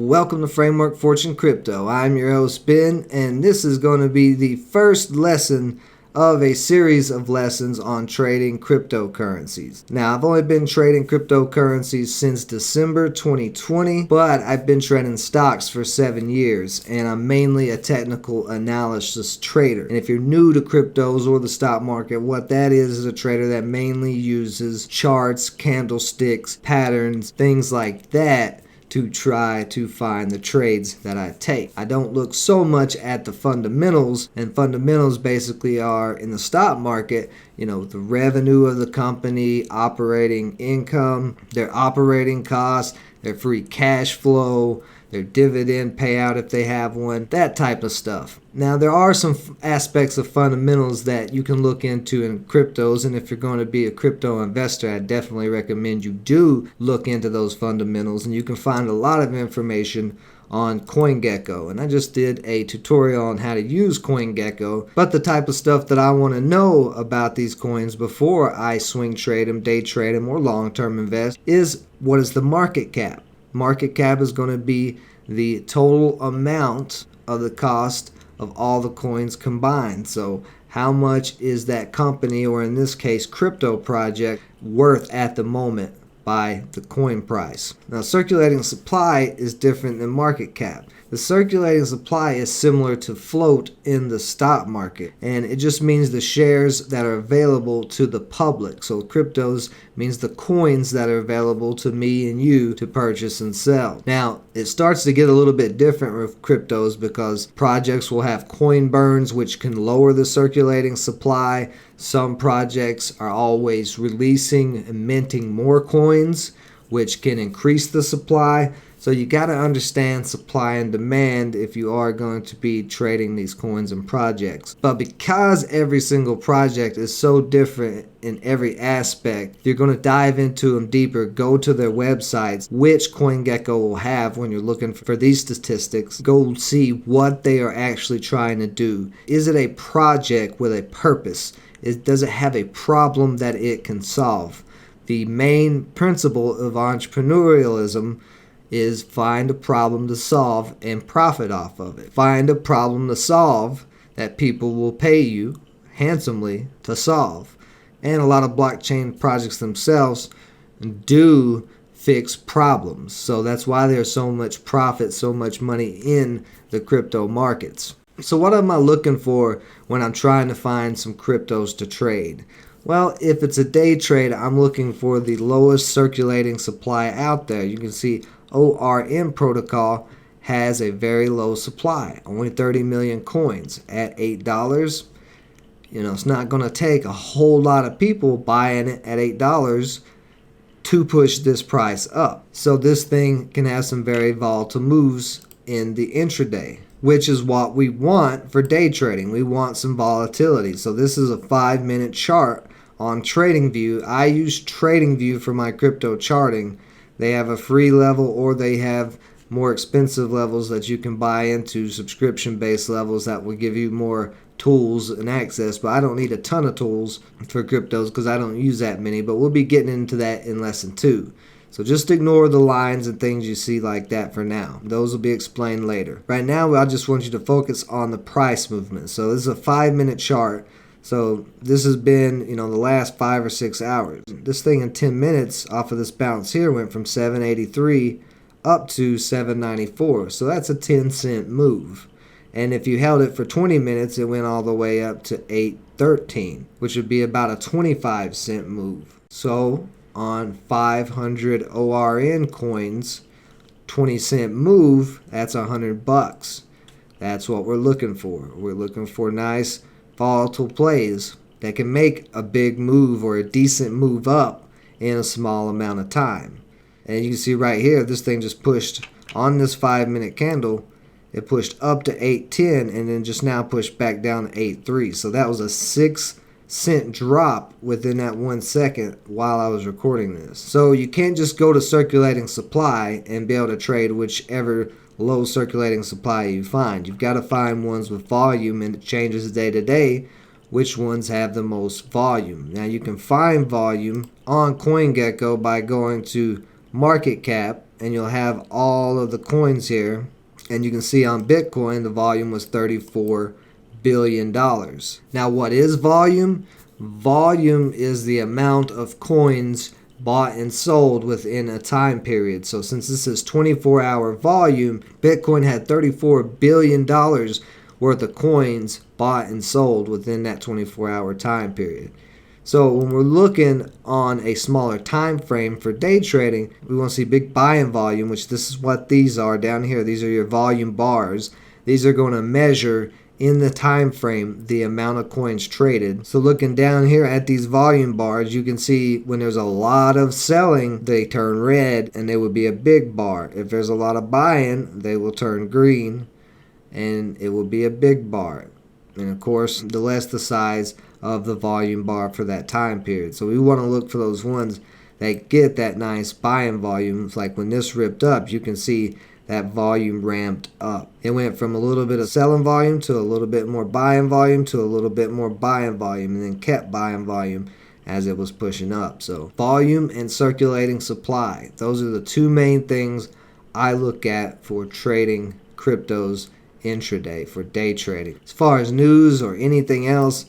Welcome to Framework Fortune Crypto. I'm your host Ben, and this is going to be the first lesson of a series of lessons on trading cryptocurrencies. Now, I've only been trading cryptocurrencies since December 2020, but I've been trading stocks for 7 years, and I'm mainly a technical analysis trader. And if you're new to cryptos or the stock market, what that is a trader that mainly uses charts, candlesticks, patterns, things like that to try to find the trades that I take. I don't look so much at the fundamentals, and fundamentals basically are in the stock market, the revenue of the company, operating income, their operating costs, their free cash flow, their dividend payout if they have one, that type of stuff. Now, there are some aspects of fundamentals that you can look into in cryptos, and if you're going to be a crypto investor, I definitely recommend you do look into those fundamentals, and you can find a lot of information on CoinGecko. And I just did a tutorial on how to use CoinGecko, but the type of stuff that I want to know about these coins before I swing trade them, day trade them, or long-term invest is what is the market cap. Market cap is going to be the total amount of the cost of all the coins combined. So how much is that company, or in this case crypto project, worth at the moment by the coin price? Now, circulating supply is different than market cap. The circulating supply is similar to float in the stock market, and it just means the shares that are available to the public. So cryptos means the coins that are available to me and you to purchase and sell. Now, it starts to get a little bit different with cryptos because projects will have coin burns, which can lower the circulating supply. Some projects are always releasing and minting more coins, which can increase the supply. So you got to understand supply and demand if you are going to be trading these coins and projects. But because every single project is so different in every aspect, you're going to dive into them deeper. Go to their websites, which CoinGecko will have when you're looking for these statistics. Go see what they are actually trying to do. Is it a project with a purpose? Does it have a problem that it can solve? The main principle of entrepreneurialism is find a problem to solve and profit off of it. Find a problem to solve that people will pay you handsomely to solve. And a lot of blockchain projects themselves do fix problems. So that's why there's so much profit, so much money in the crypto markets. So what am I looking for when I'm trying to find some cryptos to trade? Well, if it's a day trade, I'm looking for the lowest circulating supply out there. You can see ORM protocol has a very low supply, only 30 million coins at $8. It's not going to take a whole lot of people buying it at $8 to push this price up. So this thing can have some very volatile moves in the intraday, which is what we want for day trading. We want some volatility. So this is a 5-minute chart on TradingView. I use TradingView for my crypto charting. They have a free level, or they have more expensive levels that you can buy into, subscription-based levels that will give you more tools and access. But I don't need a ton of tools for cryptos because I don't use that many. But we'll be getting into that in lesson 2. So just ignore the lines and things you see like that for now. Those will be explained later. Right now, I just want you to focus on the price movement. So this is a 5-minute chart. So this has been, the last 5 or 6 hours. This thing in 10 minutes off of this bounce here went from 783 up to 794. So that's a 10-cent move. And if you held it for 20 minutes, it went all the way up to 813, which would be about a 25-cent move. So on 500 ORN coins, 20-cent move, that's $100. That's what we're looking for. We're looking for nice volatile plays that can make a big move or a decent move up in a small amount of time. And you can see right here, this thing just pushed on this 5-minute candle. It pushed up to 810 and then just now pushed back down to 83. So that was a 6-cent drop within that 1 second while I was recording this. So you can't just go to circulating supply and be able to trade whichever low circulating supply you find. You've got to find ones with volume, and it changes day to day which ones have the most volume. Now you can find volume on CoinGecko by going to market cap and you'll have all of the coins here. And you can see on Bitcoin, the volume was $34 billion. Now, what is volume? Volume is the amount of coins bought and sold within a time period. So since this is 24-hour volume, Bitcoin had $34 billion worth of coins bought and sold within that 24-hour time period. So when we're looking on a smaller time frame for day trading, we want to see big buying volume, which this is what these are down here. These are your volume bars. These are going to measure in the time frame the amount of coins traded. So looking down here at these volume bars, you can see when there's a lot of selling, they turn red and they would be a big bar. If there's a lot of buying, they will turn green and it will be a big bar. And of course, the less the size of the volume bar for that time period. So we want to look for those ones that get that nice buying volume. Like when this ripped up, you can see that volume ramped up. It went from a little bit of selling volume to a little bit more buying volume to a little bit more buying volume, and then kept buying volume as it was pushing up. So volume and circulating supply, those are the two main things I look at for trading cryptos intraday, for day trading. As far as news or anything else,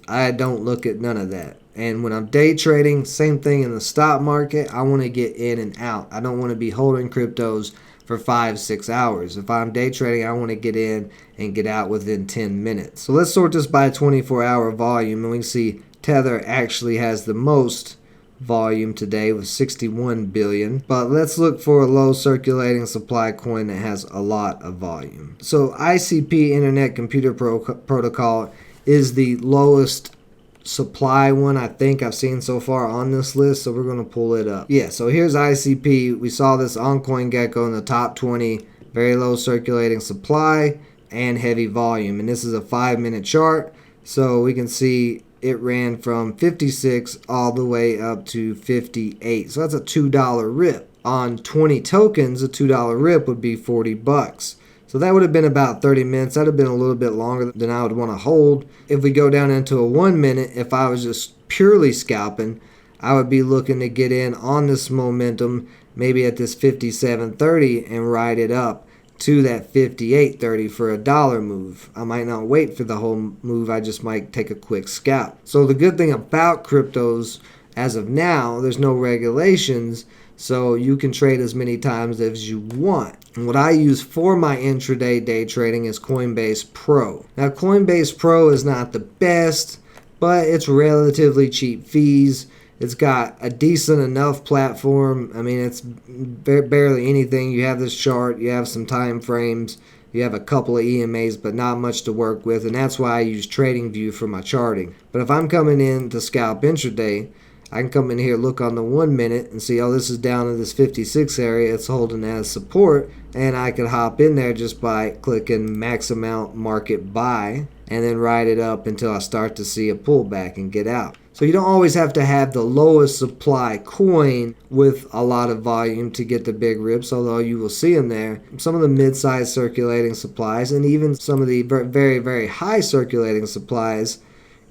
I don't look at none of that. And when I'm day trading, same thing in the stock market, I want to get in and out. I don't want to be holding cryptos for 5-6 hours. If I'm day trading, I want to get in and get out within 10 minutes. So let's sort this by 24-hour volume, and we can see Tether actually has the most volume today with 61 billion. But let's look for a low circulating supply coin that has a lot of volume. So ICP, Internet Computer Protocol, is the lowest supply one I think I've seen so far on this list, so we're going to pull it up. Yeah, so here's ICP. We saw this on CoinGecko in the top 20, very low circulating supply and heavy volume, and this is a 5-minute chart, so we can see it ran from 56 all the way up to 58, so that's a $2 rip. On 20 tokens, a $2 rip would be $40. So that would have been about 30 minutes. That would have been a little bit longer than I would want to hold. If we go down into a 1 minute, if I was just purely scalping, I would be looking to get in on this momentum, maybe at this 57.30 and ride it up to that 58.30 for a dollar move. I might not wait for the whole move. I just might take a quick scalp. So the good thing about cryptos, as of now, there's no regulations, so you can trade as many times as you want. And what I use for my intraday day trading is Coinbase Pro. Now, Coinbase Pro is not the best, but it's relatively cheap fees. It's got a decent enough platform. I mean, it's barely anything. You have this chart, you have some time frames, you have a couple of EMAs, but not much to work with, and that's why I use TradingView for my charting. But if I'm coming in to scalp intraday, I can come in here, look on the 1 minute and see, oh, this is down in this 56 area. It's holding as support. And I could hop in there just by clicking max amount market buy and then ride it up until I start to see a pullback and get out. So you don't always have to have the lowest supply coin with a lot of volume to get the big rips, although you will see them there. Some of the mid-sized circulating supplies and even some of the very, very high circulating supplies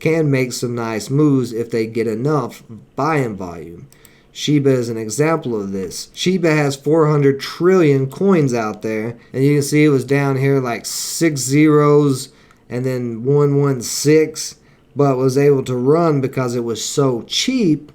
can make some nice moves if they get enough buying volume. Shiba is an example of this. Shiba has 400 trillion coins out there, and you can see it was down here like 6 zeros and then 116, but was able to run because it was so cheap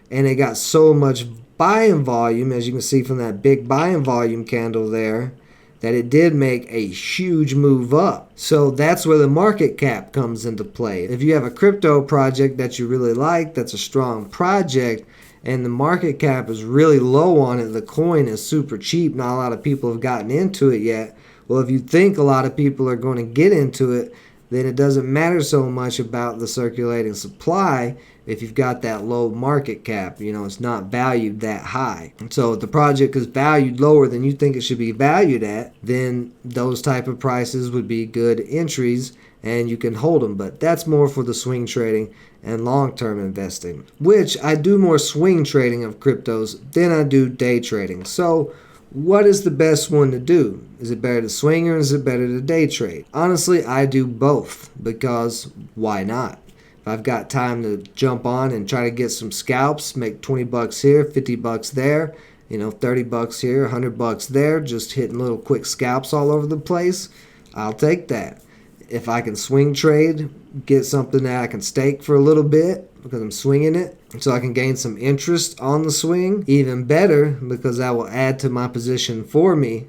and it got so much buying volume, as you can see from that big buying volume candle there, that it did make a huge move up. So that's where the market cap comes into play. If you have a crypto project that you really like, that's a strong project, and the market cap is really low on it, the coin is super cheap, not a lot of people have gotten into it yet. Well, if you think a lot of people are going to get into it, then it doesn't matter so much about the circulating supply if you've got that low market cap. You know, it's not valued that high. And so if the project is valued lower than you think it should be valued at, then those type of prices would be good entries and you can hold them. But that's more for the swing trading and long-term investing, which I do more swing trading of cryptos than I do day trading. So what is the best one to do? Is it better to swing or is it better to day trade? Honestly, I do both because why not? If I've got time to jump on and try to get some scalps, make 20 bucks here, 50 bucks there, $30 bucks here, $100 bucks there, just hitting little quick scalps all over the place, I'll take that. If I can swing trade, get something that I can stake for a little bit because I'm swinging it, so I can gain some interest on the swing, even better, because that will add to my position for me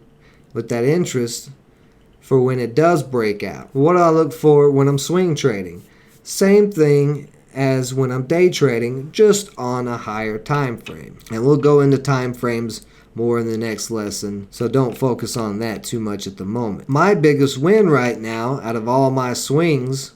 with that interest for when it does break out. What do I look for when I'm swing trading? Same thing as when I'm day trading, just on a higher time frame. And we'll go into time frames more in the next lesson, so don't focus on that too much at the moment. My biggest win right now out of all my swings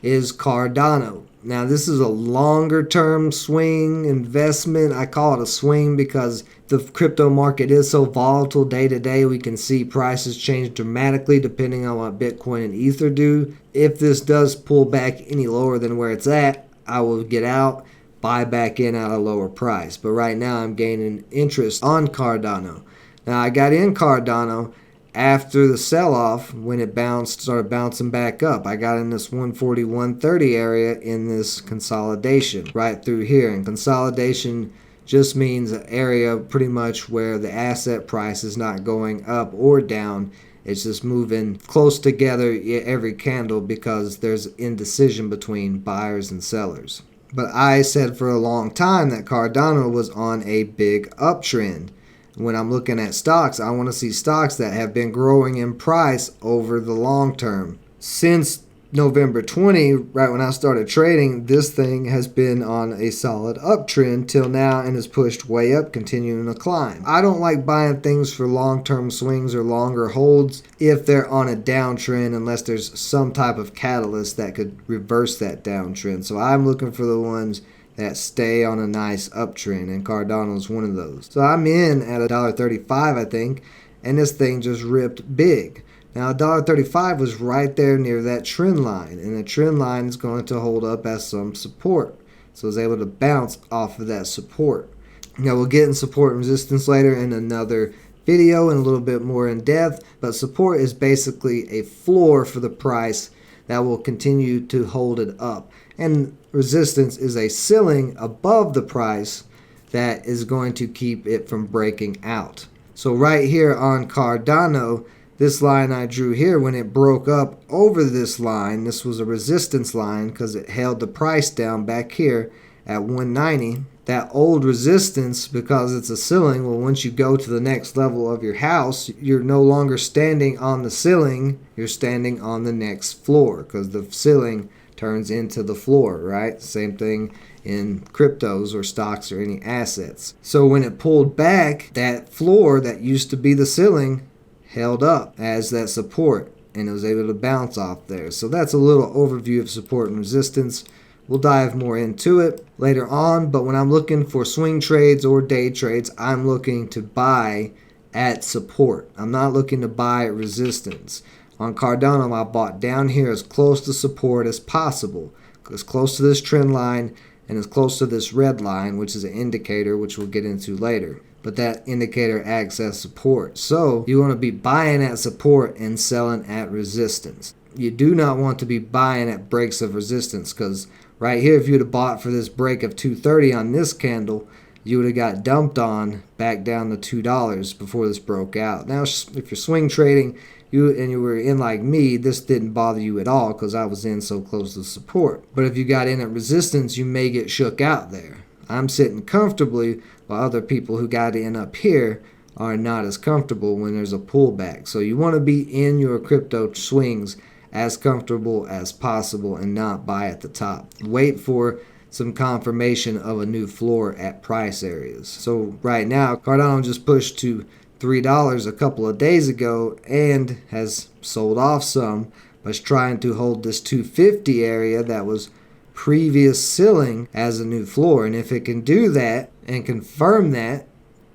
is Cardano. Now this is a longer term swing investment. I call it a swing because the crypto market is so volatile day to day. We can see prices change dramatically depending on what Bitcoin and Ether do. If this does pull back any lower than where it's at, I will get out, buy back in at a lower price. But right now I'm gaining interest on Cardano. Now I got in Cardano after the sell-off when it started bouncing back up. I got in this 140, 130 area in this consolidation right through here. And consolidation just means an area pretty much where the asset price is not going up or down. It's just moving close together every candle because there's indecision between buyers and sellers. But I said for a long time that Cardano was on a big uptrend. When I'm looking at stocks, I want to see stocks that have been growing in price over the long term. Since November 20, right when I started trading, this thing has been on a solid uptrend till now and has pushed way up, continuing to climb. I don't like buying things for long-term swings or longer holds if they're on a downtrend unless there's some type of catalyst that could reverse that downtrend. So I'm looking for the ones that stay on a nice uptrend, and Cardano is one of those. So I'm in at $1.35, I think, and this thing just ripped big. Now $1.35 was right there near that trend line, and the trend line is going to hold up as some support. So I was able to bounce off of that support. Now we'll get in support and resistance later in another video and a little bit more in depth, but support is basically a floor for the price that will continue to hold it up. And resistance is a ceiling above the price that is going to keep it from breaking out. So right here on Cardano, this line I drew here, when it broke up over this line, this was a resistance line because it held the price down back here at 190. That old resistance, because it's a ceiling, well, once you go to the next level of your house, you're no longer standing on the ceiling, you're standing on the next floor because the ceiling turns into the floor, right? Same thing in cryptos or stocks or any assets. So when it pulled back, that floor that used to be the ceiling held up as that support, and it was able to bounce off there. So that's a little overview of support and resistance. We'll dive more into it later on, but when I'm looking for swing trades or day trades, I'm looking to buy at support. I'm not looking to buy at resistance. On Cardano, I bought down here as close to support as possible, as close to this trend line and as close to this red line, which is an indicator, which we'll get into later. But that indicator acts as support. So you want to be buying at support and selling at resistance. You do not want to be buying at breaks of resistance, because right here, if you'd have bought for this break of 230 on this candle, you would have got dumped on back down to $2 before this broke out. Now, if you're swing trading, you were in like me, this didn't bother you at all because I was in so close to support. But if you got in at resistance, you may get shook out there. I'm sitting comfortably while other people who got in up here are not as comfortable when there's a pullback. So you want to be in your crypto swings as comfortable as possible and not buy at the top. Wait for some confirmation of a new floor at price areas. So right now, Cardano just pushed to $3 a couple of days ago and has sold off some, but is trying to hold this 250 area that was previous ceiling as a new floor. And if it can do that and confirm that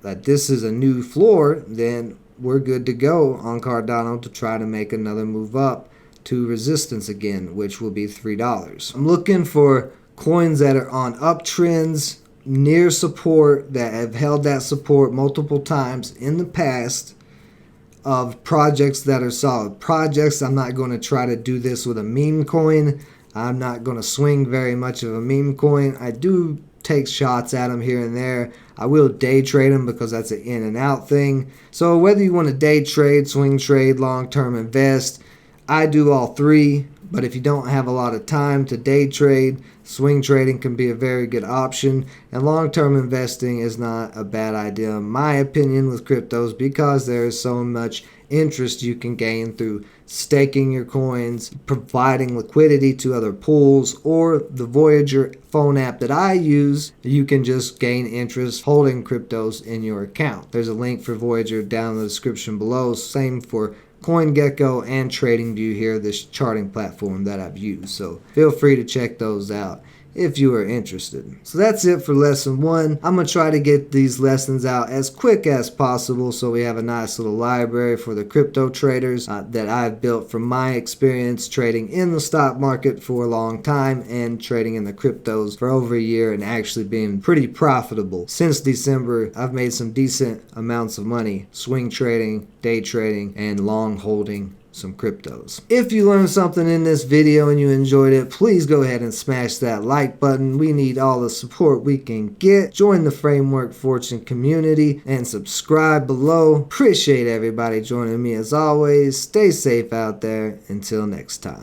this is a new floor, then we're good to go on Cardano to try to make another move up to resistance again, which will be $3. I'm looking for coins that are on uptrends near support, that have held that support multiple times in the past, of projects that are solid projects. I'm not going to try to do this with a meme coin. I'm not going to swing very much of a meme coin. I do take shots at them here and there. I will day trade them because that's an in and out thing. So whether you want to day trade, swing trade, long-term invest, I do all three. But if you don't have a lot of time to day trade, swing trading can be a very good option. And long-term investing is not a bad idea, in my opinion, with cryptos, because there is so much interest you can gain through staking your coins, providing liquidity to other pools, or the Voyager phone app that I use. You can just gain interest holding cryptos in your account. There's a link for Voyager down in the description below. Same for CoinGecko and TradingView here, this charting platform that I've used. So feel free to check those out if you are interested. So that's it for lesson 1. I'm going to try to get these lessons out as quick as possible so we have a nice little library for the crypto traders that I've built from my experience trading in the stock market for a long time and trading in the cryptos for over a year and actually being pretty profitable. Since December, I've made some decent amounts of money swing trading, day trading, and long holding some cryptos. If you learned something in this video and you enjoyed it, please go ahead and smash that like button. We need all the support we can get. Join the Framework Fortune community and subscribe below. Appreciate everybody joining me as always. Stay safe out there. Until next time.